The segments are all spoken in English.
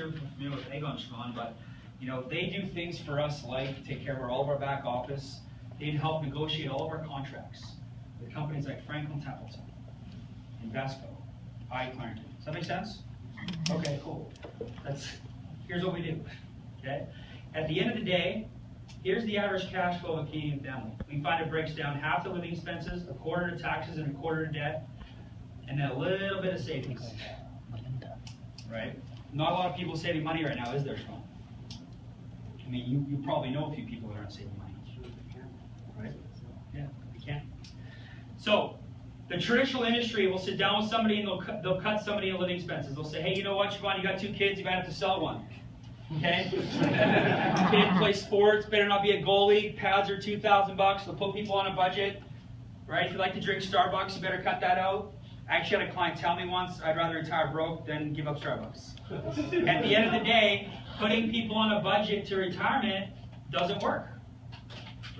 sure if you're familiar with Aegon, Sean, but you know, they do things for us like take care of all of our back office. They'd help negotiate all of our contracts with companies like Franklin Templeton, Invesco, iClarendon. Does that make sense? Okay, cool. Here's what we do. Okay? At the end of the day, here's the average cash flow of a Canadian family. We find it breaks down half the living expenses, a quarter to taxes, and a quarter to debt, and then a little bit of savings. Right? Not a lot of people saving money right now, is there, Sean? I mean, you probably know a few people that aren't saving money. Right? Yeah, we can. So, the traditional industry will sit down with somebody and they'll cut somebody in living expenses. They'll say, hey, you know what, Siobhan, you got 2 kids, you might have to sell one. Okay? Kid plays sports, better not be a goalie, pads are $2,000, they'll put people on a budget. Right? If you like to drink Starbucks, you better cut that out. I actually had a client tell me once, I'd rather retire broke than give up Starbucks. At the end of the day, putting people on a budget to retirement doesn't work.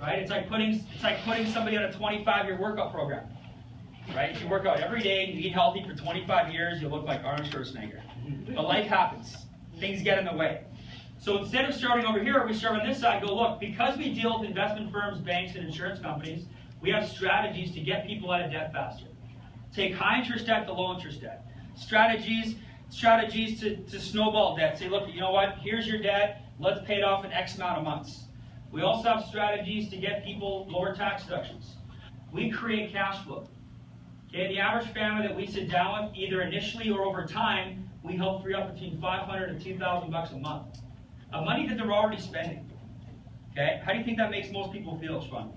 Right? It's like putting somebody on a 25-year workout program. Right? If you work out every day, you eat healthy for 25 years, you'll look like Arnold Schwarzenegger. But life happens. Things get in the way. So instead of starting over here, we start on this side, go, look, because we deal with investment firms, banks, and insurance companies, we have strategies to get people out of debt faster. Take high interest debt to low interest debt. Strategies to snowball debt. Say, look, you know what, here's your debt, let's pay it off in X amount of months. We also have strategies to get people lower tax deductions. We create cash flow. Okay, the average family that we sit down with, either initially or over time, we help free up between $500 and $2,000 a month. Of money that they're already spending. Okay, how do you think that makes most people feel, Sean?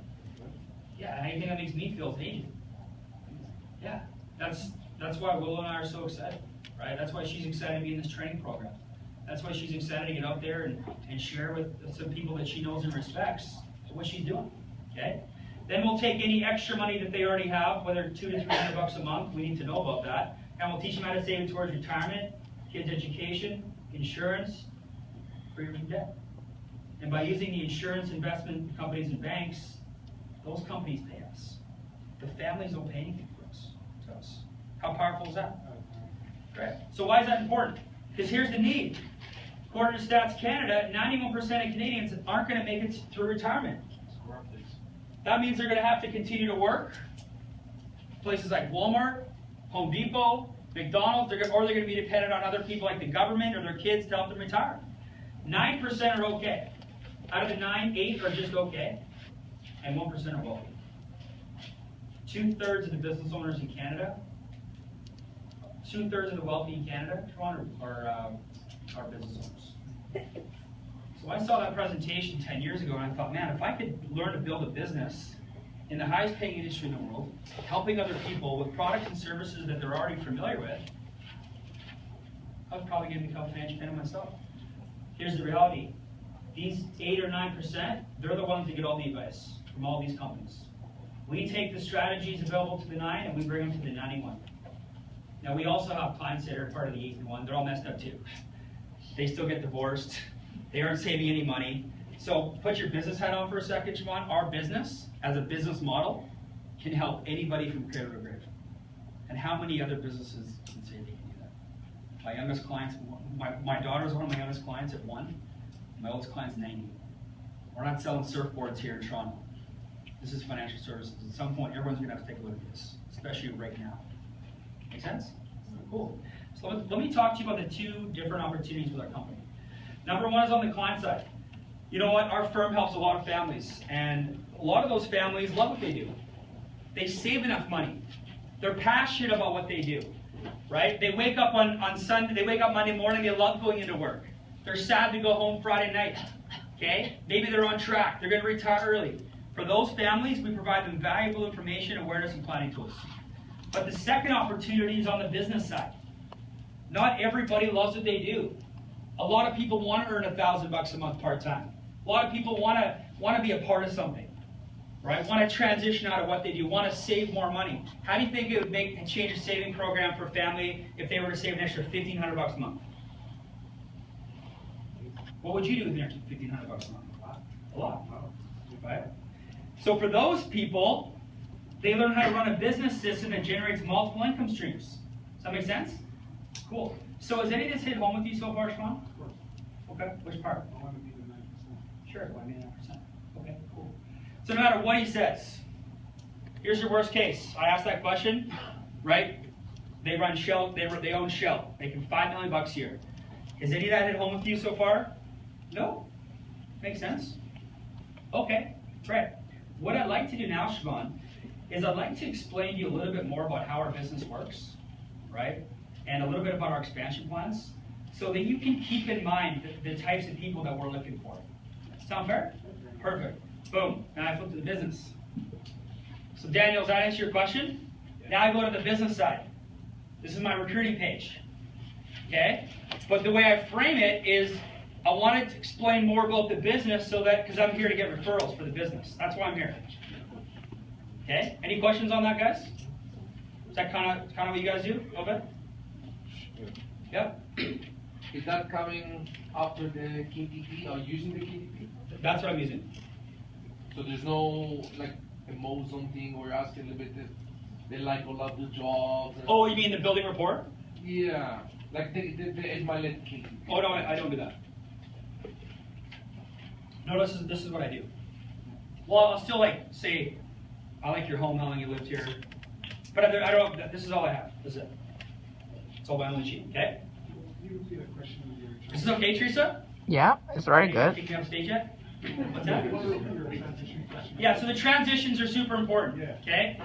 Yeah, how do you think that makes me feel as an agent? Yeah, that's why Willow and I are so excited, right? That's why she's excited to be in this training program. That's why she's excited to get out there and share with some people that she knows and respects what she's doing, okay? Then we'll take any extra money that they already have, whether $200 to $300 a month, we need to know about that, and we'll teach them how to save it towards retirement, kids' education, insurance, freedom from debt. And by using the insurance investment companies and banks, those companies pay us. The families don't pay anything for us. To us. How powerful is that? Right. So why is that important? Because here's the need. According to Stats Canada, 91% of Canadians aren't going to make it through retirement. That means they're going to have to continue to work. Places like Walmart, Home Depot, McDonald's, or they're going to be dependent on other people like the government or their kids to help them retire. 9% are okay. Out of the 9, 8 are just okay, and 1% are wealthy. 2/3 of the business owners in Canada, 2/3 of the wealthy in Canada, are business owners. So I saw that presentation 10 years ago, and I thought, man, if I could learn to build a business in the highest paying industry in the world, helping other people with products and services that they're already familiar with, I was probably going to become a financial planner myself. Here's the reality. These 8 or 9%, they're the ones that get all the advice from all these companies. We take the strategies available to the 9 and we bring them to the 91. Now we also have clients that are part of the 8 and 1. They're all messed up too. They still get divorced. They aren't saving any money. So put your business hat on for a second, Siobhan. Our business, as a business model, can help anybody from cradle to grave. And how many other businesses can say they can do that? My youngest clients, my daughter is one of my youngest clients at 1. My oldest client's 90. We're not selling surfboards here in Toronto. This is financial services. At some point, everyone's going to have to take a look at this, especially right now. Make sense? Cool. So let me talk to you about the 2 different opportunities with our company. Number 1 is on the client side. You know what? Our firm helps a lot of families, and a lot of those families love what they do. They save enough money. They're passionate about what they do, right? They wake up on Sunday, they wake up Monday morning, they love going into work. They're sad to go home Friday night, okay? Maybe they're on track. They're going to retire early. For those families, we provide them valuable information, awareness, and planning tools. But the second opportunity is on the business side. Not everybody loves what they do. A lot of people want to earn $1,000 a month part-time. A lot of people want to be a part of something, right? Want to transition out of what they do, want to save more money. How do you think it would make a change a saving program for a family if they were to save an extra $1,500 a month? What would you do with an extra $1,500 a month? A lot. Right? So for those people, they learn how to run a business system that generates multiple income streams. Does that make sense? Cool. So has any of this hit home with you so far, Sean? Of course. Okay, which part? I want to be the 9%. Sure, 99%. Okay, cool. So no matter what he says, here's your worst case. I asked that question, right? They run Shell, they own Shell, making $5 million a year. Has any of that hit home with you so far? No? Makes sense? Okay, great. What I'd like to do now, Siobhan, is I'd like to explain to you a little bit more about how our business works, right? And a little bit about our expansion plans, so that you can keep in mind the types of people that we're looking for. Sound fair? Perfect. Boom. Now I flip to the business. So Daniel, does that answer your question? Yeah. Now I go to the business side. This is my recruiting page. Okay? But the way I frame it is I wanted to explain more about the business so that, because I'm here to get referrals for the business. That's why I'm here. Okay? Any questions on that, guys? Is that kind of what you guys do? A little bit? Yep. Is that coming after the KDP or using the KDP? That's what I'm using. So there's no like a Mozone thing where you're asking a little bit if they like or love the jobs. Oh, you mean the building report? Yeah. Like the Ismailit KDP. Oh no, I don't do that. No, this is what I do. Well, I'll still say, I like your home, how long you lived here. But I don't, this is all I have. This is it. It's all my only sheet, okay? You repeat a question with your Is this okay, Teresa? Yeah, it's very good. Take me off stage yet? What's that? your transition question. Yeah, so the transitions are super important, Yeah. okay?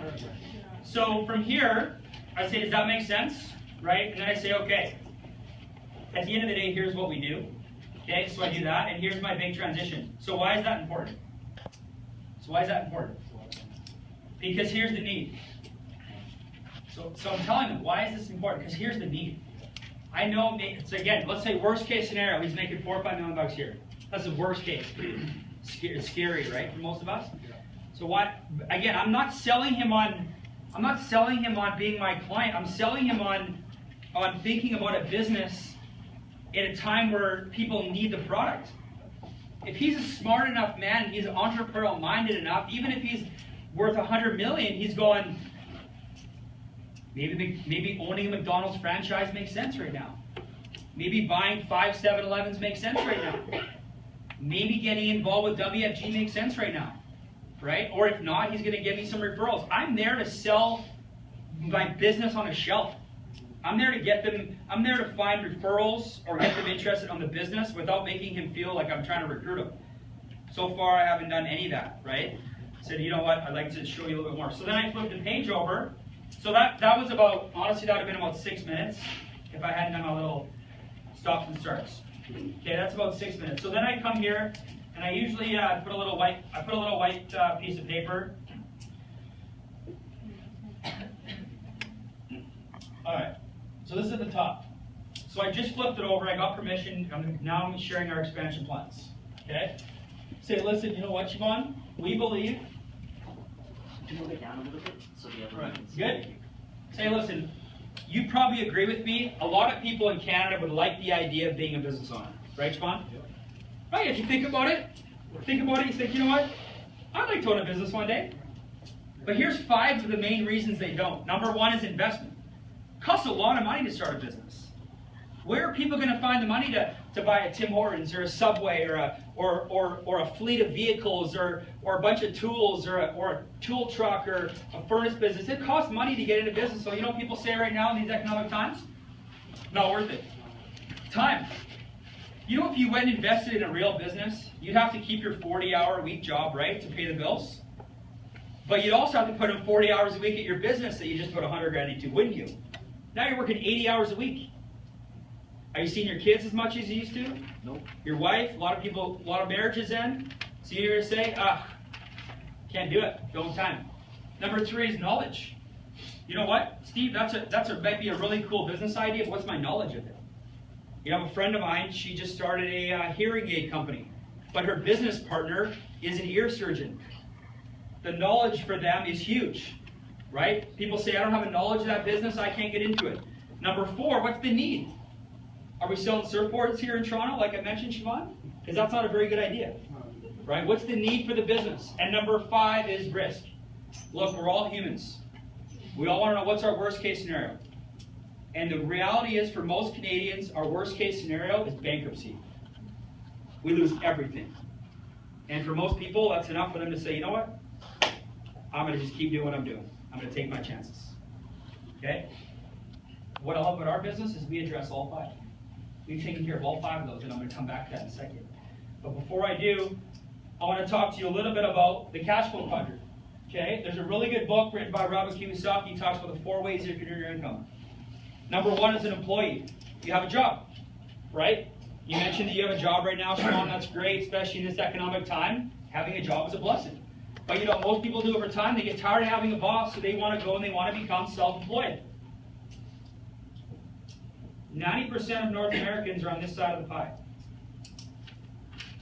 So from here, I say, does that make sense? Right? And then I say, okay. At the end of the day, here's what we do. Okay, so I do that, and here's my big transition. So why is that important? Because here's the need. So I'm telling them, why is this important? Because here's the need. I know, so again, let's say worst case scenario, he's making $4 or $5 million a year. That's the worst case. It's scary, right, for most of us? So why, again, I'm not selling him on being my client. I'm selling him on thinking about a business at a time where people need the product. If he's a smart enough man, he's entrepreneurial minded enough, even if he's worth $100 million, he's going, maybe owning a McDonald's franchise makes sense right now. Maybe buying 5 7-Elevens makes sense right now. Maybe getting involved with WFG makes sense right now. Right? Or if not, he's going to give me some referrals. I'm there to sell my business on a shelf. I'm there to find referrals or get them interested on the business without making him feel like I'm trying to recruit him. So far, I haven't done any of that, right? I said, you know what, I'd like to show you a little bit more. So then I flipped the page over. So that was about, honestly, that would have been about 6 minutes if I hadn't done my little stops and starts. Okay, that's about 6 minutes. So then I come here, and I usually put a little white piece of paper. All right. So this is at the top. So I just flipped it over. I got permission. Now I'm sharing our expansion plans. Okay? Say, listen, you know what, Siobhan? We believe. Can you move it down a little bit so the other one can see? Good. Say, listen, you probably agree with me. A lot of people in Canada would like the idea of being a business owner. Right, Siobhan? Yep. Right, if you think about it, you think, you know what? I'd like to own a business one day. But here's 5 of the main reasons they don't. Number 1 is investment. It costs a lot of money to start a business. Where are people going to find the money to buy a Tim Hortons or a Subway or a fleet of vehicles or a bunch of tools or a tool truck or a furnace business? It costs money to get into business. So you know what people say right now in these economic times? Not worth it. Time. You know if you went and invested in a real business, you'd have to keep your 40-hour-a-week job, right, to pay the bills? But you'd also have to put in 40 hours a week at your business that you just put $100,000 into, wouldn't you? Now you're working 80 hours a week. Are you seeing your kids as much as you used to? Nope. Your wife? A lot of marriages end. So you're going to say, can't do it. Don't have time. Number 3 is knowledge. You know what, Steve? Might be a really cool business idea. But what's my knowledge of it? You know, a friend of mine, she just started a hearing aid company, but her business partner is an ear surgeon. The knowledge for them is huge, right? People say, I don't have a knowledge of that business, I can't get into it. Number 4, what's the need? Are we selling surfboards here in Toronto, like I mentioned, Siobhan? Because that's not a very good idea, right? What's the need for the business? And number 5 is risk. Look, we're all humans. We all want to know what's our worst case scenario. And the reality is, for most Canadians, our worst case scenario is bankruptcy. We lose everything. And for most people, that's enough for them to say, you know what? I'm going to just keep doing what I'm doing. I'm going to take my chances. Okay? What I love about our business is we address all 5. We've taken care of all 5 of those, and I'm going to come back to that in a second. But before I do, I want to talk to you a little bit about the cash flow quadrant. Okay? There's a really good book written by Robert Kiyosaki. He talks about the 4 ways you can earn your income. Number 1 is an employee. You have a job, right? You mentioned that you have a job right now, Sean. That's great, especially in this economic time. Having a job is a blessing. But you know, most people do over time, they get tired of having a boss, so they want to go and they want to become self-employed. 90% of North Americans are on this side of the pie.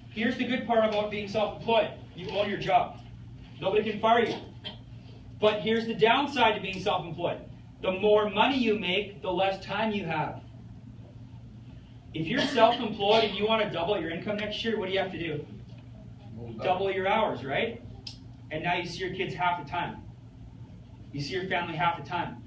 Here's the good part about being self-employed. You own your job. Nobody can fire you. But here's the downside to being self-employed. The more money you make, the less time you have. If you're self-employed and you want to double your income next year, what do you have to do? Double your hours, right? And now you see your kids half the time. You see your family half the time.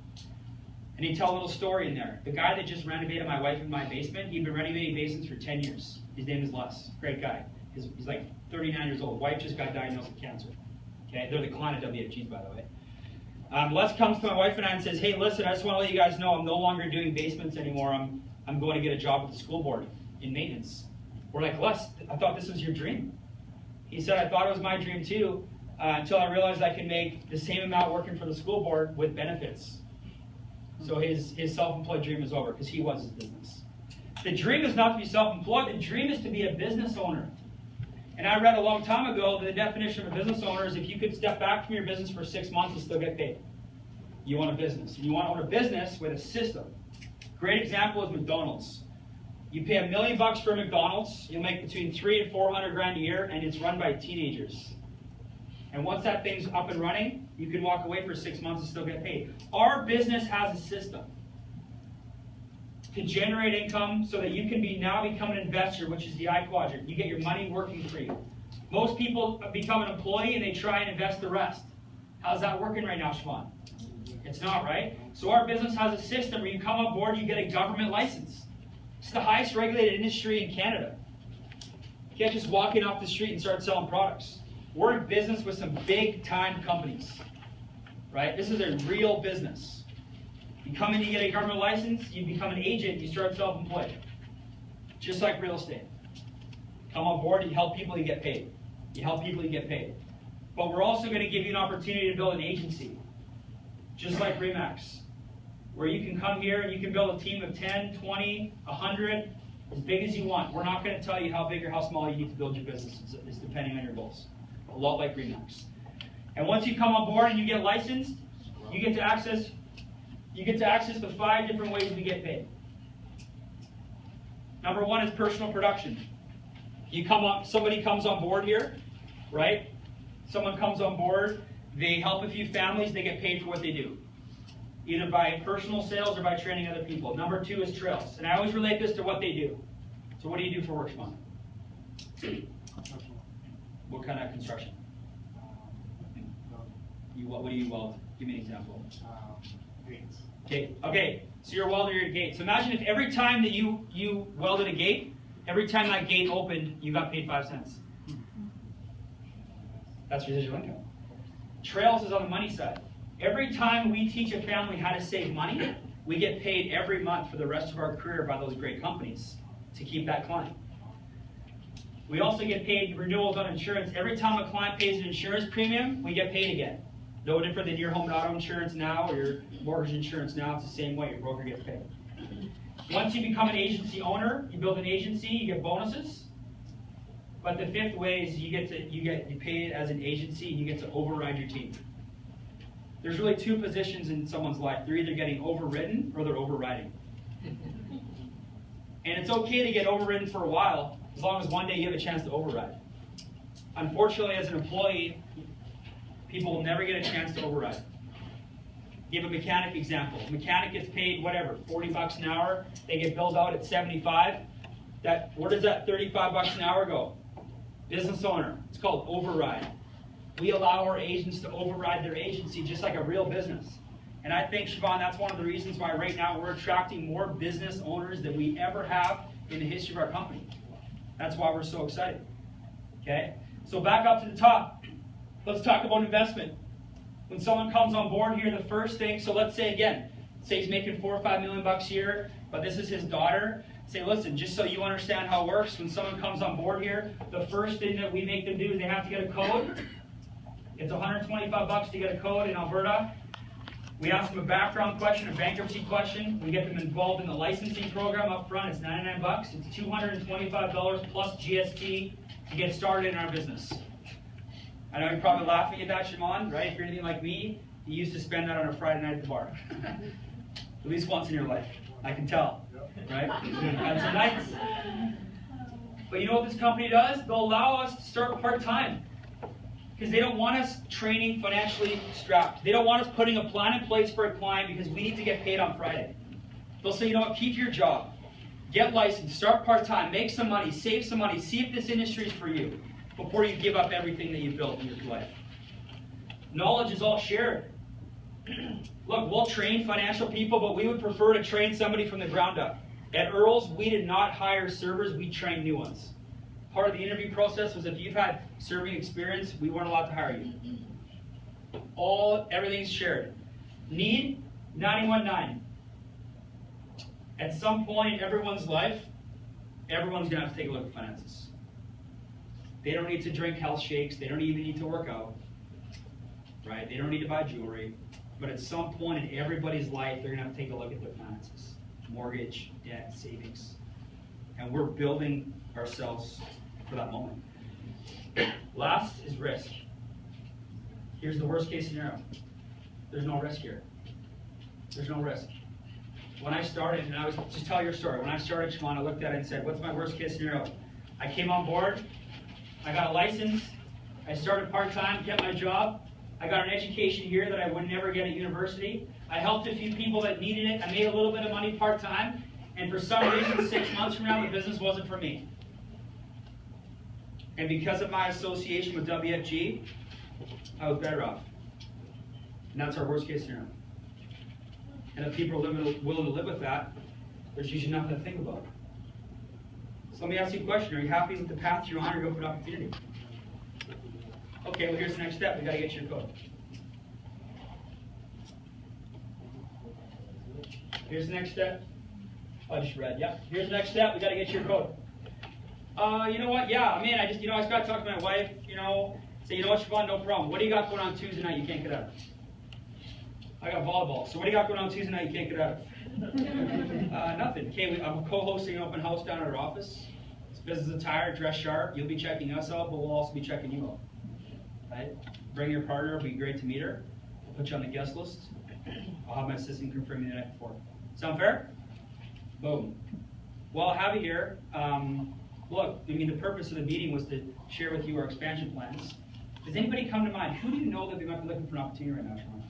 And you tell a little story in there. The guy that just renovated my wife and my basement, he'd been renovating basements for 10 years. His name is Les. Great guy. He's like 39 years old. Wife just got diagnosed with cancer. Okay, they're the client of WFGs, by the way. Les comes to my wife and I and says, hey, listen, I just want to let you guys know I'm no longer doing basements anymore. I'm going to get a job with the school board in maintenance. We're like, Les, I thought this was your dream. He said, I thought it was my dream too, until I realized I can make the same amount working for the school board with benefits. So his self-employed dream is over because he was his business. The dream is not to be self-employed. The dream is to be a business owner. And I read a long time ago that the definition of a business owner is if you could step back from your business for 6 months and still get paid. You own a business. And you want to own a business with a system. Great example is McDonald's. You pay $1 million for McDonald's, you'll make between $300 and $400 grand a year, and it's run by teenagers. And once that thing's up and running, you can walk away for 6 months and still get paid. Our business has a system to generate income so that you can now become an investor, which is the I quadrant. You get your money working for you. Most people become an employee and they try and invest the rest. How's that working right now, Siobhan? It's not, right? So our business has a system where you come on board, you get a government license. It's the highest regulated industry in Canada. You can't just walk in off the street and start selling products. We're in business with some big-time companies, right? This is a real business. You come in, you get a government license, you become an agent, you start self-employed. Just like real estate. Come on board, you help people, you get paid. You help people, you get paid. But we're also going to give you an opportunity to build an agency. Just like RE/MAX, where you can come here and you can build a team of 10, 20, 100, as big as you want. We're not going to tell you how big or how small you need to build your business. It's depending on your goals. A lot like RE/MAX. And once you come on board and you get licensed, you get to access the 5 different ways we get paid. Number 1 is personal production. Somebody comes on board here, right? Someone comes on board, they help a few families, they get paid for what they do. Either by personal sales or by training other people. Number 2 is trails. And I always relate this to what they do. So what do you do for work, Sean? What kind of construction? What do you weld? Give me an example. Gates. Gate. Okay, so you're a welder, you're a gate. So imagine if every time that you welded a gate, every time that gate opened, you got paid 5 cents. That's residual income. Trails is on the money side. Every time we teach a family how to save money, we get paid every month for the rest of our career by those great companies to keep that client. We also get paid renewals on insurance. Every time a client pays an insurance premium, we get paid again. No different than your home and auto insurance now or your mortgage insurance now. It's the same way. Your broker gets paid. Once you become an agency owner, you build an agency, you get bonuses. But the 5th way is you get paid as an agency and you get to override your team. There's really 2 positions in someone's life. They're either getting overridden or they're overriding. And it's okay to get overridden for a while, as long as one day you have a chance to override. Unfortunately, as an employee, people will never get a chance to override. Give a mechanic example. A mechanic gets paid, whatever, $40 an hour. They get billed out at 75. Where does that $35 an hour go? Business owner. It's called override. We allow our agents to override their agency just like a real business. And I think, Siobhan, that's one of the reasons why right now we're attracting more business owners than we ever have in the history of our company. That's why we're so excited. Okay? So back up to the top. Let's talk about investment. When someone comes on board here, the first thing, so let's say again, say he's making $4 or $5 million a year, but this is his daughter. Say, listen, just so you understand how it works, when someone comes on board here, the first thing that we make them do is they have to get a code. It's $125 to get a code in Alberta. We ask them a background question, a bankruptcy question. We get them involved in the licensing program up front. It's $99. It's $225 plus GST to get started in our business. I know you're probably laughing at that, Shimon, right? If you're anything like me, you used to spend that on a Friday night at the bar. At least once in your life. I can tell, right? That's a nice. But you know what this company does? They'll allow us to start part-time. Because they don't want us training financially strapped. They don't want us putting a plan in place for a client because we need to get paid on Friday. They'll say, you know what, keep your job. Get licensed, start part-time, make some money, save some money, see if this industry is for you before you give up everything that you've built in your life. Knowledge is all shared. Look, we'll train financial people, but we would prefer to train somebody from the ground up. At Earl's, we did not hire servers, we trained new ones. Part of the interview process was if you've had serving experience, we weren't allowed to hire you. Everything's shared. Need, 91.9. At some point in everyone's life, everyone's going to have to take a look at finances. They don't need to drink health shakes. They don't even need to work out. Right? They don't need to buy jewelry. But at some point in everybody's life, they're going to have to take a look at their finances. Mortgage, debt, savings. And we're building ourselves for that moment. Last is risk. Here's the worst case scenario. There's no risk here. There's no risk. When I started, and I was just tell your story. When I started, Shimon, I looked at it and said, what's my worst case scenario? I came on board, I got a license, I started part-time, kept my job, I got an education here that I would never get at university. I helped a few people that needed it, I made a little bit of money part-time, and for some reason, 6 months from now, the business wasn't for me. And because of my association with WFG, I was better off. And that's our worst case scenario. And if people are willing to live with that, there's usually nothing to think about. So let me ask you a question. Are you happy with the path you're on or go for an opportunity? Okay, well here's the next step. We got to get your code. Here's the next step. I just read, yeah. Here's the next step. We got to get your code. You know what? Yeah, man, I just got to talk to my wife, say, you know what, Siobhan, no problem. What do you got going on Tuesday night you can't get out of? I got volleyball. So what do you got going on Tuesday night you can't get out of? Nothing. Okay, I'm co-hosting an open house down at our office. It's business attire, dress sharp. You'll be checking us out, but we'll also be checking you out. Right? Bring your partner. It'll be great to meet her. We'll put you on the guest list. I'll have my assistant confirm you the night before. Sound fair? Boom. Well, I'll have you here. Look, the purpose of the meeting was to share with you our expansion plans. Does anybody come to mind? Who do you know that they might be looking for an opportunity right now, Sean?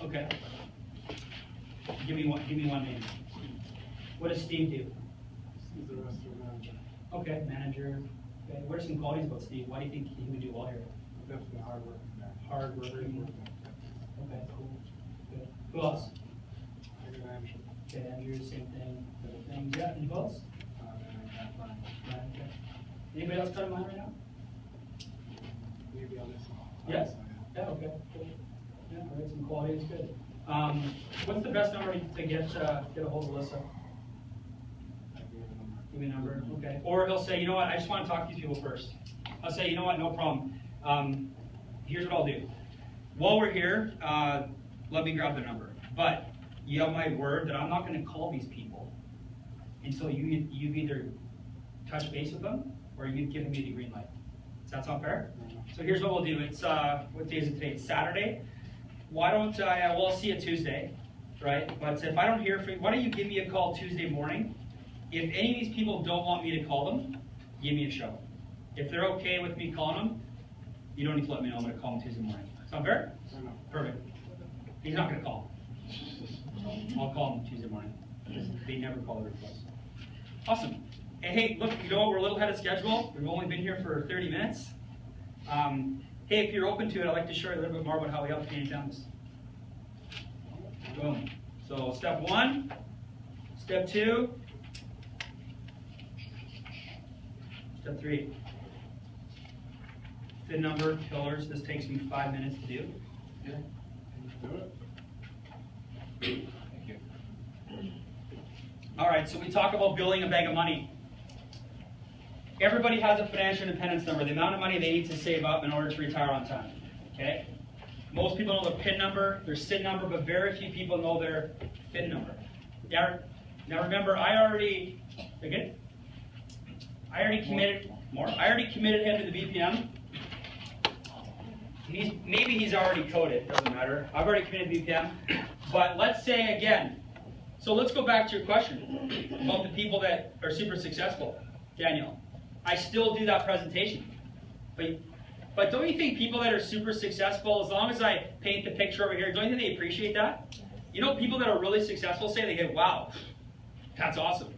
Okay. Give me one name. What does Steve do? He's the restaurant manager. Okay, manager. Okay. What are some qualities about Steve? Why do you think he would do well here? Definitely hard work. Hard working. Okay, cool. Good. Who else? I got Andrew. Okay, Andrew, same thing. Little things. Yeah, and who else? Right, okay. Anybody else got in mind right now? Maybe on this one. Yes. Yeah, okay, cool. Yeah, all right, some quality is good. What's the best number to get a hold of Alyssa? Give me a number, okay. Or he'll say, you know what, I just want to talk to these people first. I'll say, you know what, no problem. Here's what I'll do. While we're here, let me grab the number. But you have my word that I'm not going to call these people until you've either touched base with them or you've given me the green light. Does that sound fair? So here's what we'll do. It's, what day is it today? It's Saturday. Why don't I, well, I'll see you Tuesday, right? But if I don't hear from you, why don't you give me a call Tuesday morning? If any of these people don't want me to call them, give me a shout. If they're okay with me calling them, you don't need to let me know. I'm going to call them Tuesday morning. Sound fair? Perfect. He's not going to call. I'll call them Tuesday morning. They never call the request. Awesome. And hey, look, you know what? We're a little ahead of schedule. We've only been here for 30 minutes. Hey, if you're open to it, I'd like to share a little bit more about how we help Canadian families. Boom. So step 1, step 2, step 3. FIN number, pillars. This takes me 5 minutes to do. Yeah. Do it. Thank you. All right, so we talk about building a bag of money. Everybody has a financial independence number, the amount of money they need to save up in order to retire on time. Okay? Most people know their PIN number, their SIN number, but very few people know their FIN number. Now remember, I already committed him to the BPM. Maybe he's already coded, doesn't matter. I've already committed to BPM. But let's say again, so let's go back to your question about the people that are super successful. Daniel, I still do that presentation. But don't you think people that are super successful, as long as I paint the picture over here, don't you think they appreciate that? You know, people that are really successful say, they go, wow, that's awesome.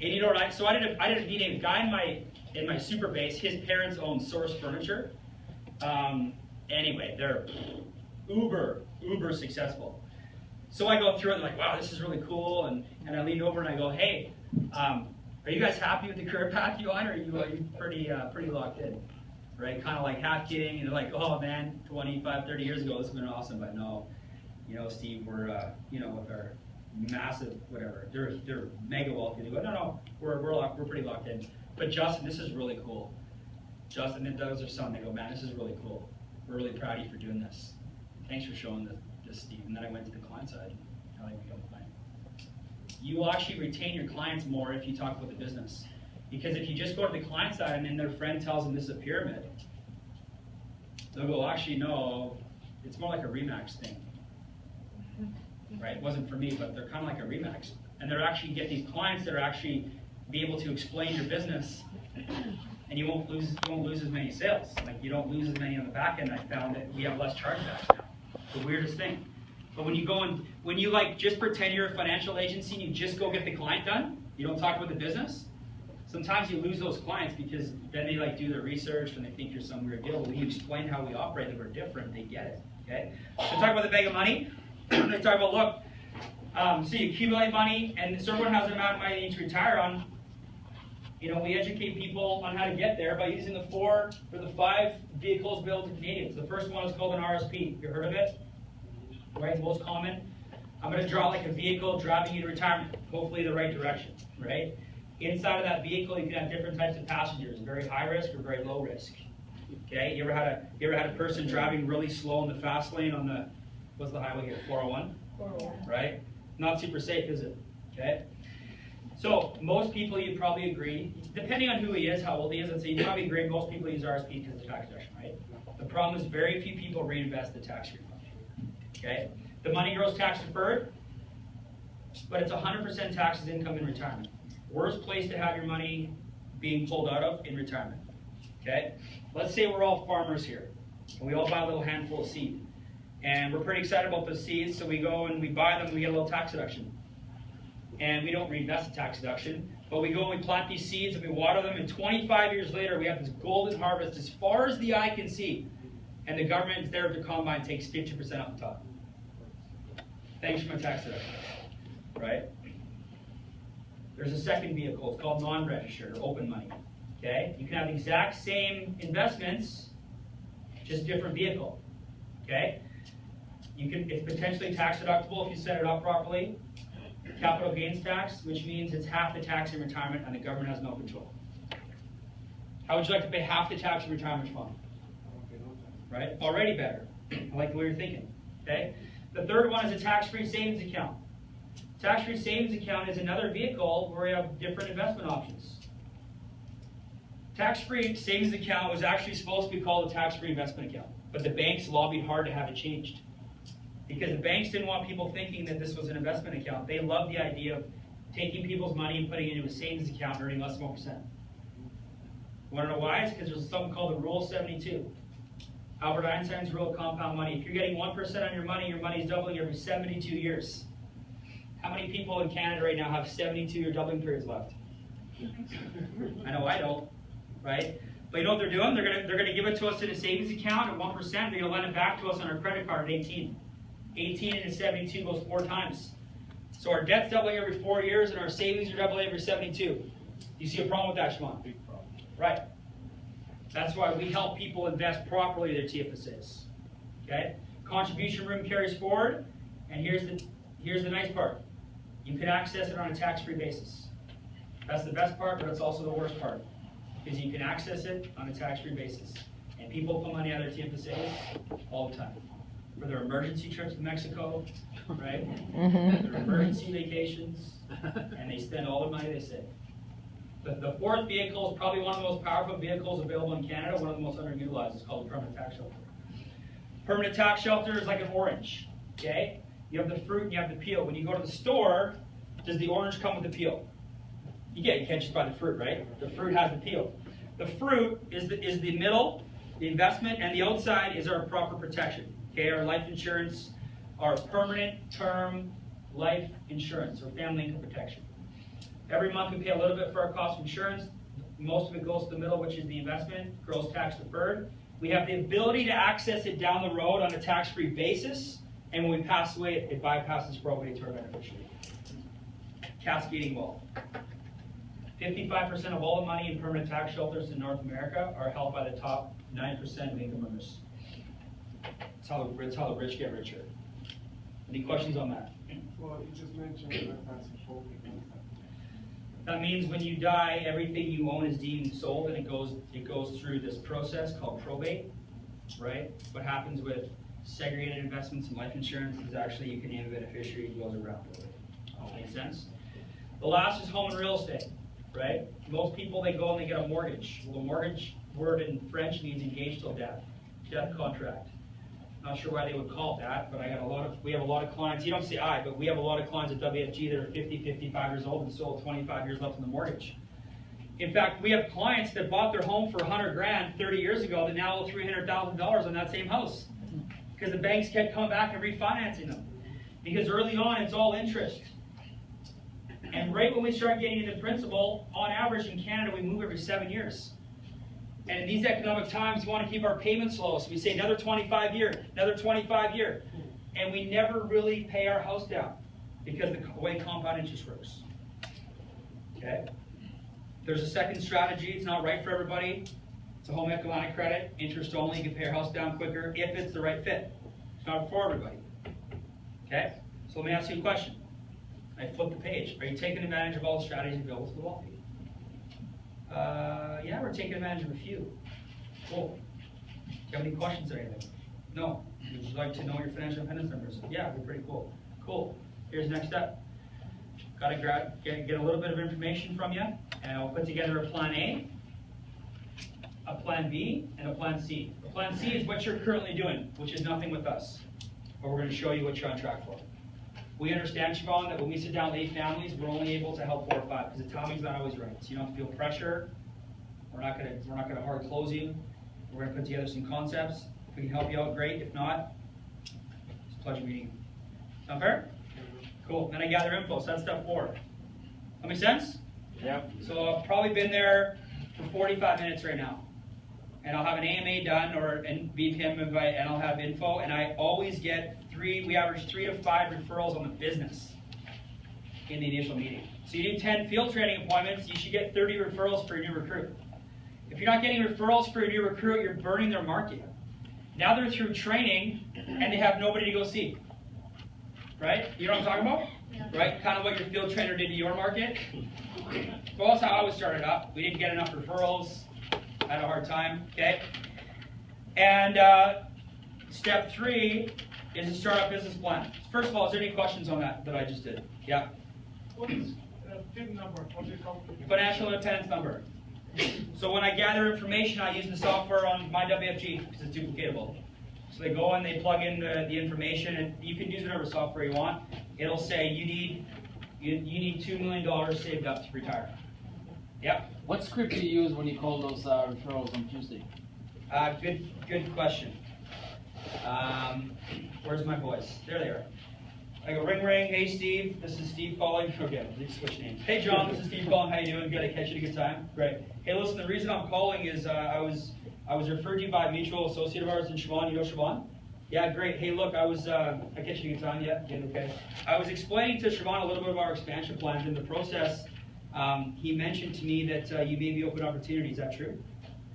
And you know what, so I did a meeting, a guy in my super base, his parents own Source Furniture. Anyway, they're uber successful. So I go through it and like, wow, this is really cool. And I lean over and I go, hey, are you guys happy with the career path you on, or are you pretty locked in? Right? Kind of like half kidding, and they're like, oh man, 25, 30 years ago, this has been awesome, but no, you know, Steve, we're, with our massive, whatever, they're mega wealthy. They go, no, we're pretty locked in. But Justin, this is really cool. Justin, and those are some, they go, man, this is really cool. We're really proud of you for doing this. Thanks for showing this, Steve. And then I went to the client side, how I become a client. You will actually retain your clients more if you talk about the business. Because if you just go to the client side and then their friend tells them this is a pyramid, they'll go, actually, no, it's more like a Remax thing. Right? It wasn't for me, but they're kind of like a Remax. And they're actually get these clients that are actually be able to explain your business, and you won't lose as many sales. Like, you don't lose as many on the back end. I found that we have less chargebacks now. The weirdest thing. But when you like just pretend you're a financial agency and you just go get the client done, you don't talk about the business, sometimes you lose those clients because then they like do their research and they think you're some weird deal. When you explain how we operate, that we're different, they get it. Okay? So talk about the bag of money. They talk about, look, so you accumulate money, and so everyone has an amount of money they need to retire on. You know, we educate people on how to get there by using the 4 or the 5 vehicles built to Canadians. The first one is called an RSP. You heard of it? Right, the most common. I'm going to draw like a vehicle driving you to retirement, hopefully the right direction, right? Inside of that vehicle, you can have different types of passengers, very high risk or very low risk. Okay, you ever had a person driving really slow in the fast lane on the, what's the highway here, 401? 401. Right? Not super safe, is it? Okay. So most people, you'd probably agree, depending on who he is, how old he is, and so you'd probably agree most people use RSP because of tax deduction, right? The problem is very few people reinvest the tax refund. Okay? The money grows tax deferred, but it's 100% taxes income in retirement. Worst place to have your money being pulled out of in retirement. Okay? Let's say we're all farmers here, and we all buy a little handful of seed. And we're pretty excited about those seeds, so we go and we buy them and we get a little tax deduction. And we don't reinvest the tax deduction, but we go and we plant these seeds and we water them, and 25 years later we have this golden harvest as far as the eye can see. And the government, there of the combine, takes 50% off the top. Thanks for my tax deduction. Right? There's a second vehicle. It's called non-registered or open money. Okay? You can have the exact same investments, just different vehicle. Okay? It's potentially tax deductible if you set it up properly. Capital gains tax, which means it's half the tax in retirement and the government has no control. How would you like to pay half the tax in retirement fund? Right? Already better. I like the way you're thinking. Okay? The third one is a tax-free savings account. Tax-free savings account is another vehicle where you have different investment options. Tax-free savings account was actually supposed to be called a tax-free investment account, but the banks lobbied hard to have it changed. Because the banks didn't want people thinking that this was an investment account. They loved the idea of taking people's money and putting it into a savings account and earning less than 1%. You want to know why? It's because there's something called the Rule 72. Albert Einstein's rule of compound money. If you're getting 1% on your money is doubling every 72 years. How many people in Canada right now have 72-year doubling periods left? I know I don't, right? But you know what they're doing? They're gonna give it to us in a savings account at 1%. They're gonna lend it back to us on our credit card at 18. 18 into 72 goes 4 times. So our debt's doubling every 4 years, and our savings are doubling every 72. You see a problem with that, Shimon? Big problem. Right. That's why we help people invest properly their TFSAs. Okay? Contribution room carries forward, and here's the nice part. You can access it on a tax-free basis. That's the best part, but it's also the worst part. Because you can access it on a tax-free basis. And people put money out of their TFSAs all the time. For their emergency trips to Mexico, right? Their emergency vacations, and they spend all the money they save. The fourth vehicle is probably one of the most powerful vehicles available in Canada, one of the most underutilized. It's called a permanent tax shelter. Permanent tax shelter is like an orange, okay? You have the fruit and you have the peel. When you go to the store, does the orange come with the peel? You can't just buy the fruit, right? The fruit has the peel. The fruit is the middle, the investment, and the outside is our proper protection. Okay, our life insurance, our permanent term life insurance, or family income protection. Every month we pay a little bit for our cost of insurance. Most of it goes to the middle, which is the investment, gross tax deferred. We have the ability to access it down the road on a tax-free basis, and when we pass away, it bypasses probate to our beneficiary. Cascading wealth. 55% of all the money in permanent tax shelters in North America are held by the top 9% of income earners. That's how the rich get richer. Any questions on that? Well, you just mentioned that that's a full. That means when you die, everything you own is deemed sold, and it goes through this process called probate, right? What happens with segregated investments and life insurance is actually you can name a beneficiary and goes around probate. Make sense? The last is home and real estate, right? Most people, they go and they get a mortgage. Well, the mortgage word in French means engaged till death contract. Not sure why they would call it that, but we have a lot of clients, you don't say I, but we have a lot of clients at WFG that are 50, 55 years old and still have 25 years left on the mortgage. In fact, we have clients that bought their home for $100 grand 30 years ago that now owe $300,000 on that same house. Because the banks kept coming back and refinancing them. Because early on, it's all interest. And right when we start getting into principal, on average in Canada, we move every 7 years. And in these economic times, we want to keep our payments low. So we say another 25 year, another 25 year. And we never really pay our house down because of the way compound interest works. Okay? There's a second strategy. It's not right for everybody. It's a home equity line of credit, interest only. You can pay your house down quicker if it's the right fit. It's not for everybody. Okay? So let me ask you a question. I flip the page. Are you taking advantage of all the strategies available to the wealthy? Yeah, we're taking advantage of a few. Cool. Do you have any questions or anything? No. Would you like to know your financial independence numbers? Yeah, it'd be pretty cool. Cool. Here's the next step. Got to get a little bit of information from you, and I'll put together a plan A, a plan B, and a plan C. A plan C is what you're currently doing, which is nothing with us. But we're going to show you what you're on track for. We understand, Siobhan, that when we sit down with 8 families, we're only able to help 4 or 5 because the timing's not always right. So you don't have to feel pressure. We're not going to hard close you. We're going to put together some concepts. If we can help you out, great. If not, it's a pleasure meeting you. Sound fair? Cool. Then I gather info. So that's step 4. That make sense? Yeah. So I've probably been there for 45 minutes right now. And I'll have an AMA done or and BPM invite, and I'll have info. And I always get we average 3 to 5 referrals on the business in the initial meeting. So you do 10 field training appointments, you should get 30 referrals for your new recruit. If you're not getting referrals for your new recruit, you're burning their market. Now they're through training and they have nobody to go see. Right? You know what I'm talking about? Yeah. Right? Kind of what your field trainer did to your market. Well, that's how I was started up. We didn't get enough referrals. I had a hard time. Okay? And step 3 is to start a business plan. First of all, is there any questions on that I just did? Yeah? What is PIN number? What do you call it? Financial independence number. So when I gather information, I use the software on my WFG because it's duplicatable. So they go and they plug in the information, and you can use whatever software you want. It'll say you need $2 million saved up to retire. Yep. What script do you use when you call those referrals on Tuesday? Good question. Where's my boys? There they are. I go ring ring. Hey Steve, this is Steve calling. Okay, let's switch names. Hey John, this is Steve calling. How you doing? Good. I catch you at a good time. Great. Hey, listen. The reason I'm calling is I was referred to you by a mutual associate of ours in Siobhan. You know Siobhan? Yeah, great. Hey, look, I catch you at a good time. Yeah, good. Okay. I was explaining to Siobhan a little bit of our expansion plans. In the process, he mentioned to me that you may be open to opportunities. Is that true?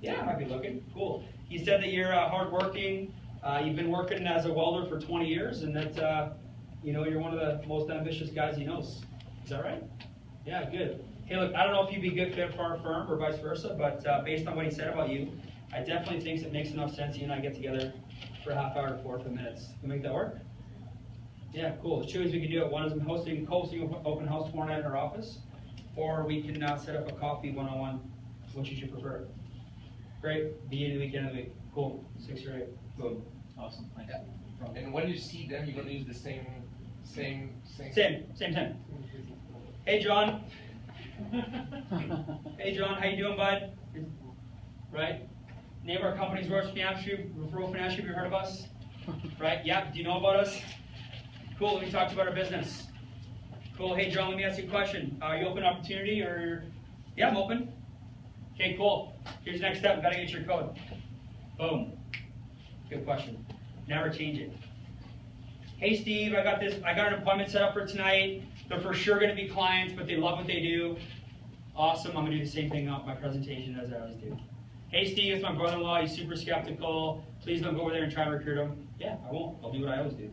Yeah, I might be looking. Cool. He said that you're hardworking. You've been working as a welder for 20 years, and that you're one of the most ambitious guys he knows. Is that right? Yeah, good. Hey, look, I don't know if you'd be a good fit for our firm or vice versa, but based on what he said about you, I definitely think it makes enough sense you and I get together for a half hour to 45 minutes. Can we make that work? Yeah, cool. The two ways we can do it. One is I'm hosting open house tomorrow night in our office, or we can set up a coffee one-on-one. Which you should prefer? Great. Be in the weekend of the week. Cool. 6 or 8. Boom. Awesome, thanks. Yeah. And when you see them, you're gonna use the same Same time. Hey John. Hey John, how you doing, bud? Right? Name of our company's Referral Financial. Have you heard of us? Right? Yeah. Do you know about us? Cool. Let me talk to you about our business. Cool. Hey John, let me ask you a question. Are you open to opportunity or? Yeah, I'm open. Okay, cool. Here's the next step. Gotta get your code. Boom. Good question. Never change it. Hey Steve, I got an appointment set up for tonight. They're for sure going to be clients, but they love what they do. Awesome. I'm going to do the same thing on my presentation as I always do. Hey Steve, it's my brother-in-law. He's super skeptical. Please don't go over there and try to recruit him. Yeah, I won't. I'll do what I always do.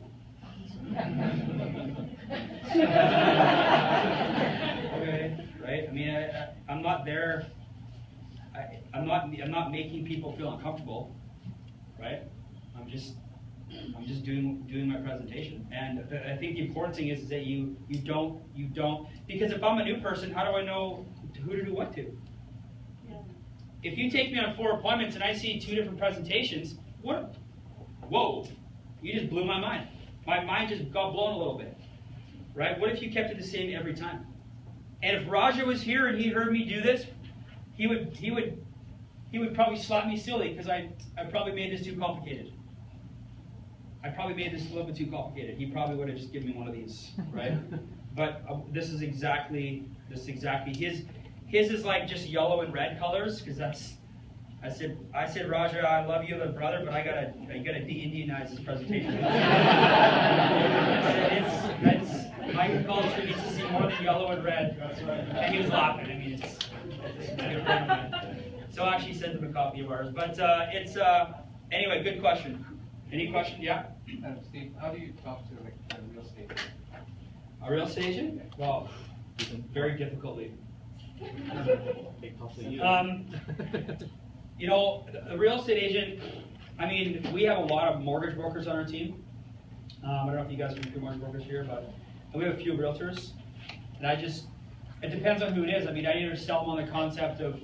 Okay, right? I mean, I'm not there. I'm not making people feel uncomfortable, right? I'm just doing my presentation. And I think the important thing is that you don't, because if I'm a new person, how do I know who to do what to? Yeah. If you take me on 4 appointments and I see 2 different presentations, what? Whoa, you just blew my mind. My mind just got blown a little bit, right? What if you kept it the same every time? And if Raja was here and he heard me do this, he would probably slap me silly because I probably made this too complicated. I probably made this a little bit too complicated. He probably would have just given me one of these, right? But this is exactly his is like just yellow and red colors because that's. I said Raja, I love you, the brother, but I gotta de-Indianize this presentation. My culture needs to see more than yellow and red. That's right. And he was laughing. I mean, it's a good friend of mine. So I actually sent him a copy of ours. But anyway, good question. Any question? Yeah? Steve, how do you talk to a real estate agent? A real estate agent? Well, very difficultly. A real estate agent, I mean, we have a lot of mortgage brokers on our team. I don't know if you guys are mortgage brokers here, but we have a few realtors. And it depends on who it is. I mean, I either sell them on the concept of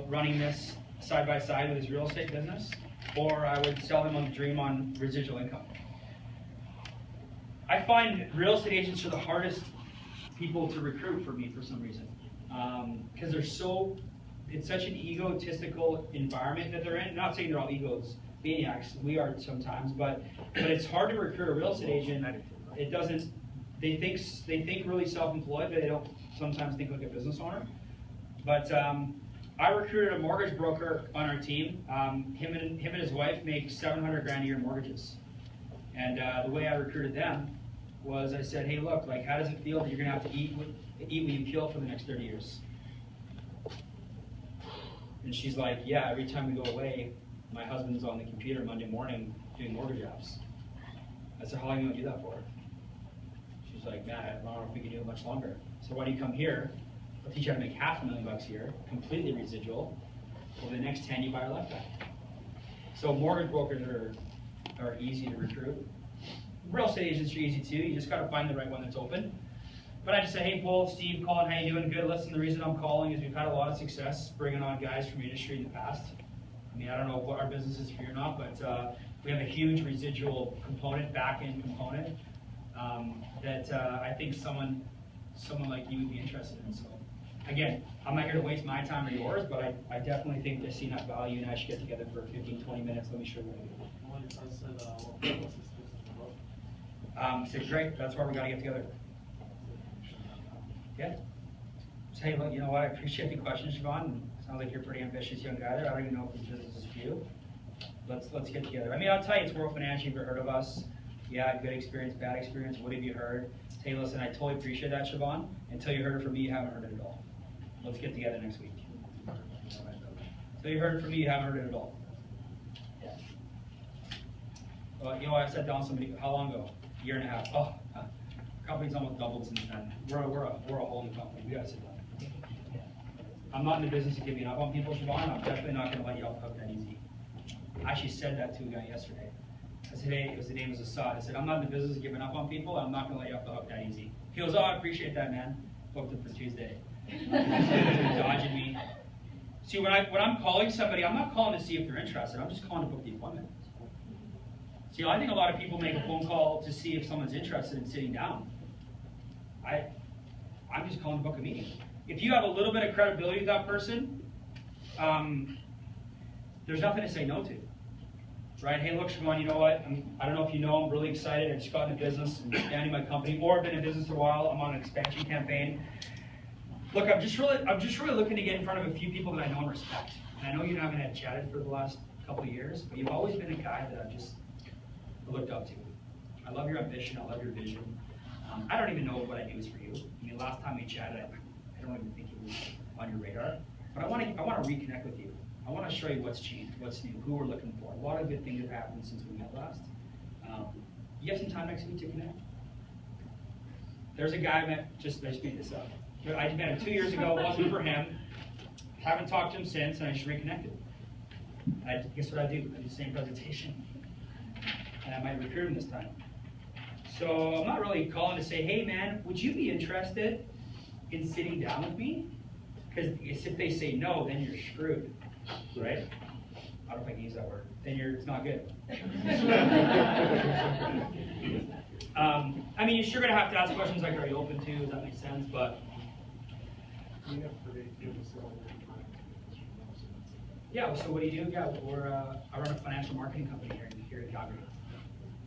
running this side by side with his real estate business, or I would sell him on the dream on residual income. I find real estate agents are the hardest people to recruit for me for some reason, because it's such an egotistical environment that they're in. I'm not saying they're all egos maniacs. We are sometimes, but it's hard to recruit a real estate agent. It doesn't. They think really self-employed, but they don't sometimes think like a business owner. But I recruited a mortgage broker on our team. Him and his wife make $700 grand a year in mortgages. And the way I recruited them was I said, hey, look, like, how does it feel that you're gonna have to eat what you kill for the next 30 years? And she's like, yeah, every time we go away, my husband's on the computer Monday morning doing mortgage apps. I said, how long are you gonna do that for? She's like, man, I don't know if we can do it much longer. So why do you come here? I'll teach you how to make $500,000 a year, completely residual. Over the next 10, you buy our left back. So mortgage brokers are easy to recruit. Real estate agents are easy too. You just got to find the right one that's open. But I just say, hey, Paul, Steve, Colin, how you doing? Good. Listen, the reason I'm calling is we've had a lot of success bringing on guys from the industry in the past. I mean, I don't know what our business is for you or not, but we have a huge residual component, back-end component, that I think someone like you would be interested in. So, again, I'm not here to waste my time or yours, but I definitely think they see enough value and I should get together for 15, 20 minutes. Let me show you what I do. So great, that's why we gotta get together. Yeah. So hey, look, you know what, I appreciate the question, Siobhan. Sounds like you're a pretty ambitious young guy there. I don't even know if this business is for you. Let's get together. I mean, I'll tell you, it's World Financial, you've heard of us. Yeah, good experience, bad experience, what have you heard? Hey, listen, I totally appreciate that, Siobhan. Until you heard it from me, you haven't heard it at all. Let's get together next week. Until you heard it from me, you haven't heard it at all. Yeah. Well, you know, I sat down somebody, how long ago? A year and a half. Oh, company's almost doubled since then. We're a whole new company. We gotta sit down. I'm not in the business of giving up on people, Siobhan. I'm definitely not gonna let you off the hook that easy. I actually said that to a guy yesterday. I said, hey, his name was Assad. I said, I'm not in the business of giving up on people. I'm not gonna let you off the hook that easy. He goes, oh, I appreciate that, man. Booked it for Tuesday. Dodging me. See, when I'm calling somebody, I'm not calling to see if they're interested. I'm just calling to book the appointment. See, I think a lot of people make a phone call to see if someone's interested in sitting down. I'm just calling to book a meeting. If you have a little bit of credibility with that person, there's nothing to say no to. Right? Hey, look, Siobhan, you know what? I don't know if you know, I'm really excited. I just got into business and expanding my company, or I've been in business for a while. I'm on an expansion campaign. Look, I'm just really looking to get in front of a few people that I know and respect. And I know you haven't had chatted for the last couple of years, but you've always been a guy that I've just looked up to. I love your ambition. I love your vision. I don't even know what I do is for you. I mean, last time we chatted, I don't even think it was on your radar. But I want to reconnect with you. I want to show you what's changed, what's new, who we're looking for. A lot of good things have happened since we met last. You have some time next week to connect? There's a guy I met, I just made this up. I met him 2 years ago, it wasn't for him. Haven't talked to him since, and I just reconnected. Guess what I do? I do the same presentation. And I might recruit him this time. So I'm not really calling to say, hey man, would you be interested in sitting down with me? Because if they say no, then you're screwed, right? I don't know if I can use that word. Then it's not good. I mean, you're sure gonna have to ask questions like, are you open to? Does that make sense? But yeah. So what do you do? Yeah, I run a financial marketing company here in Calgary.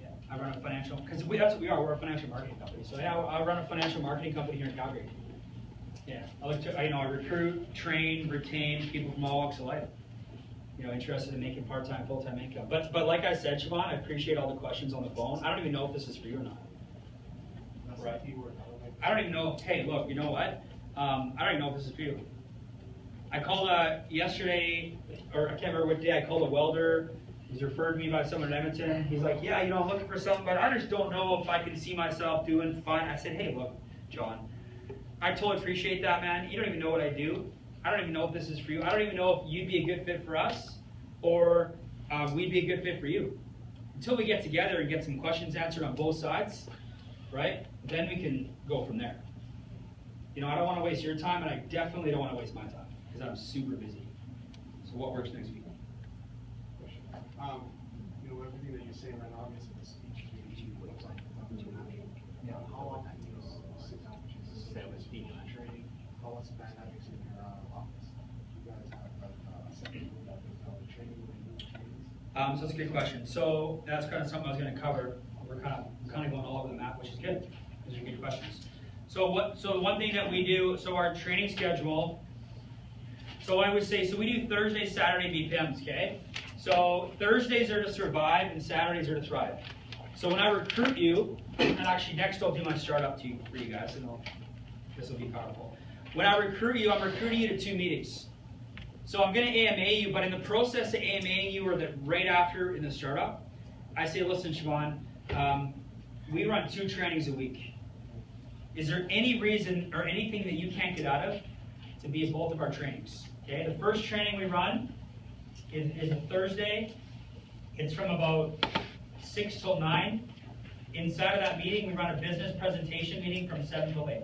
Yeah, I run a financial because that's what we are. We're a financial marketing company. So yeah, I run a financial marketing company here in Calgary. Yeah, I recruit, train, retain people from all walks of life. You know, interested in making part-time, full-time income. But like I said, Siobhan, I appreciate all the questions on the phone. I don't even know if this is for you or not. That's Right. the keyword. I don't even know. Hey, look, you know what? I don't even know if this is for you. I called yesterday, or I can't remember what day. I called a welder. He was referred to me by someone in Edmonton. He's like, yeah, you know, I'm looking for something, but I just don't know if I can see myself doing fine. I said, hey, look, John, I totally appreciate that, man. You don't even know what I do. I don't even know if this is for you. I don't even know if you'd be a good fit for us or we'd be a good fit for you. Until we get together and get some questions answered on both sides, right? Then we can go from there. You know, I don't want to waste your time, and I definitely don't want to waste my time because I'm super busy. So what works next week? You know, everything that you're saying right now, obviously the speech looks like yeah. How often do you sit down with Jesus? Speaking and training. How what's the dynamics in your office? You guys have like a second room that does all the training when you do trainings? So that's a good question. So that's kind of something I was going to cover. We're kind of going all over the map, which is good. Those are good questions. So one thing that we do, so our training schedule, so I would say, so we do Thursday, Saturday BPMs, okay? So Thursdays are to survive and Saturdays are to thrive. So when I recruit you, and actually next I'll do my startup for you guys, and this will be powerful. When I recruit you, I'm recruiting you to 2 meetings. So I'm going to AMA you, but in the process of AMA you or right after in the startup, I say, listen, Siobhan, we run 2 trainings a week. Is there any reason or anything that you can't get out of to be at both of our trainings? Okay, the first training we run is a Thursday. It's from about 6 till 9. Inside of that meeting, we run a business presentation meeting from 7 till 8.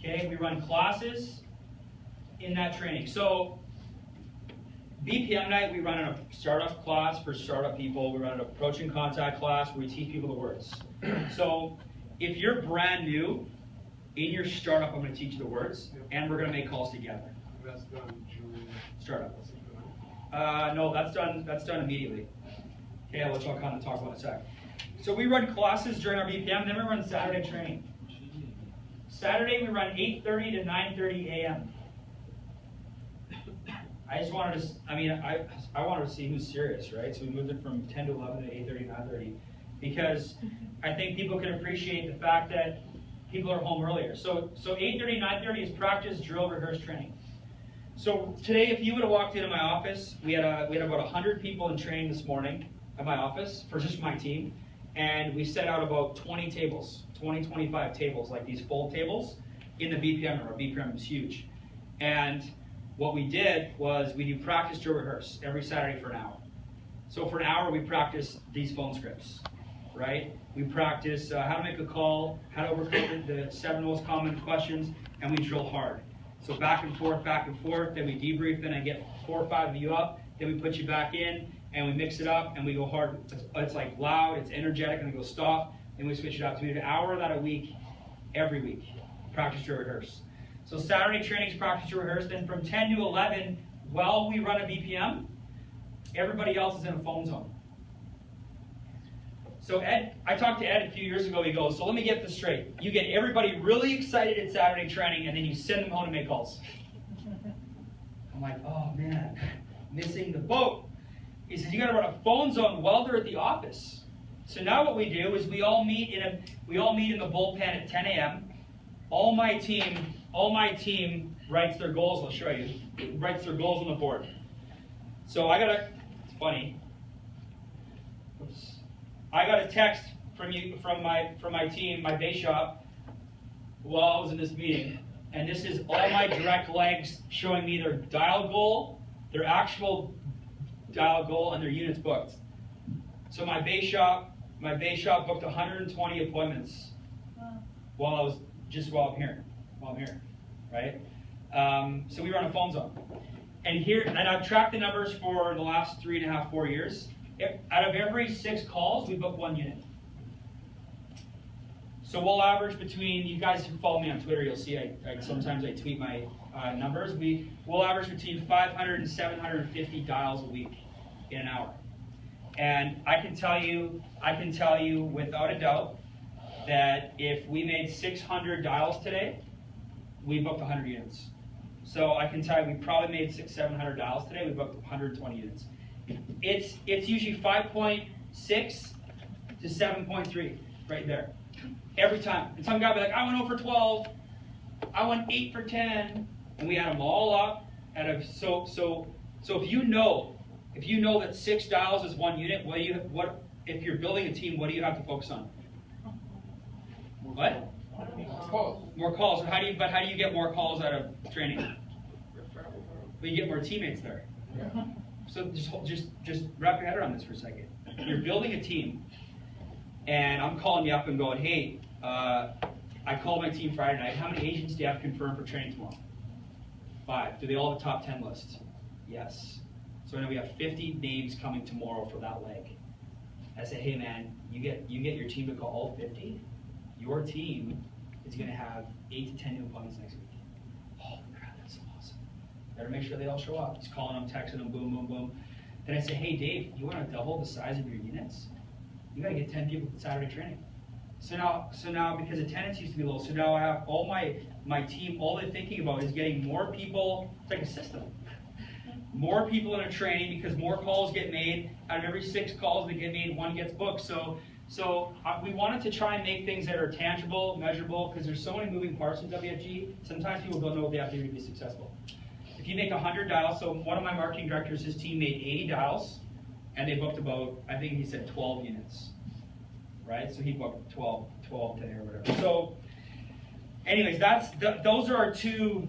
Okay, we run classes in that training. So BPM night, we run a startup class for startup people. We run an approaching contact class where we teach people the words. So if you're brand new, in your startup, I'm going to teach you the words, and we're going to make calls together. That's done June. Startup. No, that's done immediately. Okay, which I'll kind of talk about in a sec. So we run classes during our BPM, then we run Saturday training. Saturday we run 8:30 to 9:30 a.m. I just wanted to, I wanted to see who's serious, right? So we moved it from 10 to 11 to 8:30 to 9:30 because I think people can appreciate the fact that people are home earlier. So 8:30, 9:30 is practice, drill, rehearse, training. So today, if you would have walked into my office, we had about 100 people in training this morning at my office for just my team, and we set out about 20 tables, 20, 25 tables, like these fold tables, in the BPM room. Our BPM room is huge. And what we did was we do practice, drill, rehearse every Saturday for an hour. So for an hour, we practice these phone scripts, right? We practice how to make a call, how to overcome the 7 most common questions, and we drill hard. So back and forth, then we debrief, then I get 4 or 5 of you up, then we put you back in, and we mix it up, and we go hard. It's like loud, it's energetic, and we go stop, and we switch it up. So we do an hour of that a week, every week, practice, drill, rehearse. So Saturday trainings, practice, drill, rehearse, then from 10 to 11, while we run a BPM, everybody else is in a phone zone. So Ed, I talked to Ed a few years ago, he goes, so let me get this straight. You get everybody really excited at Saturday training, and then you send them home to make calls. I'm like, oh man, missing the boat. He says, you gotta run a phone zone while they're at the office. So now what we do is we all meet in the bullpen at 10 a.m. All my team writes their goals, I'll show you, writes their goals on the board. So it's funny. Oops. I got a text from my team, my base shop, while I was in this meeting, and this is all my direct legs showing me their dial goal, their actual dial goal, and their units booked. So my base shop booked 120 appointments while I'm here, right? So we run a phone zone, and I've tracked the numbers for the last 3.5, 4 years. Out of every 6 calls, we book 1 unit. So we'll average between, you guys who follow me on Twitter, you'll see sometimes I tweet my numbers. We'll average between 500 and 750 dials a week in an hour. And I can tell you without a doubt that if we made 600 dials today, we booked 100 units. So I can tell you we probably made 600-700 dials today, we booked 120 units. It's usually 5.6 to 7.3 right there, every time. And some guy will be like, I went 0 for 12, I went 8 for 10, and we add them all up. So if you know that 6 dials is 1 unit, if you're building a team, what do you have to focus on? What? More calls. But how do you get more calls out of training? Well, you get more teammates there. Yeah. So just wrap your head around this for a second. You're building a team, and I'm calling you up and going, hey, I called my team Friday night. How many agents do you have confirmed for training tomorrow? 5. Do they all have a top 10 list? Yes. So now we have 50 names coming tomorrow for that leg. I say, hey man, you get your team to call all 50. Your team is going to have 8 to 10 new appointments next week. Holy crap, that's so awesome. Better make sure they all show up. Just calling them, texting them, boom, boom, boom. Then I say, hey Dave, you want to double the size of your units? You got to get 10 people to Saturday training. So now because attendance used to be low, so now I have all my team, all they're thinking about is getting more people. It's like a system. More people in a training because more calls get made. Out of every 6 calls that get made, 1 gets booked. So we wanted to try and make things that are tangible, measurable, because there's so many moving parts in WFG. Sometimes people don't know what they have to do to be successful. If you make 100 dials, so one of my marketing directors, his team made 80 dials, and they booked about, I think he said 12 units, right? So he booked 12 today or whatever. So anyways, those are our two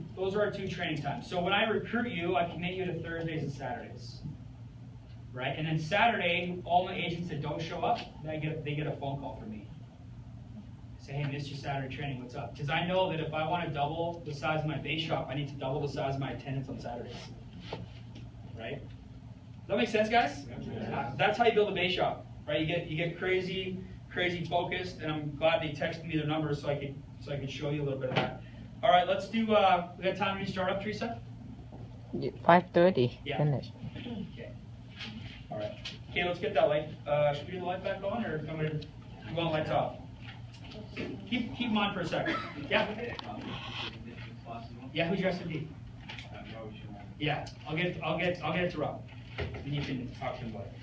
training times. So when I recruit you, I commit you to Thursdays and Saturdays, right? And then Saturday, all my agents that don't show up, they get a phone call from me. I say, hey, missed your Saturday training, what's up? Because I know that if I want to double the size of my base shop, I need to double the size of my attendance on Saturdays, right? Does that make sense, guys? Yeah. That's how you build a base shop, right? You get crazy focused, and I'm glad they texted me their numbers so I could show you a little bit of that. All right, let's do. We got time to start up, Teresa? 5:30. Yeah. Finish. Okay. All right. Okay, let's get that light. Should we get the light back on, or come in? You want lights off? Keep them on for a second. Yeah? Yeah, who's your SMD? Yeah, I'll get it to Rob. Then you can talk to him about it.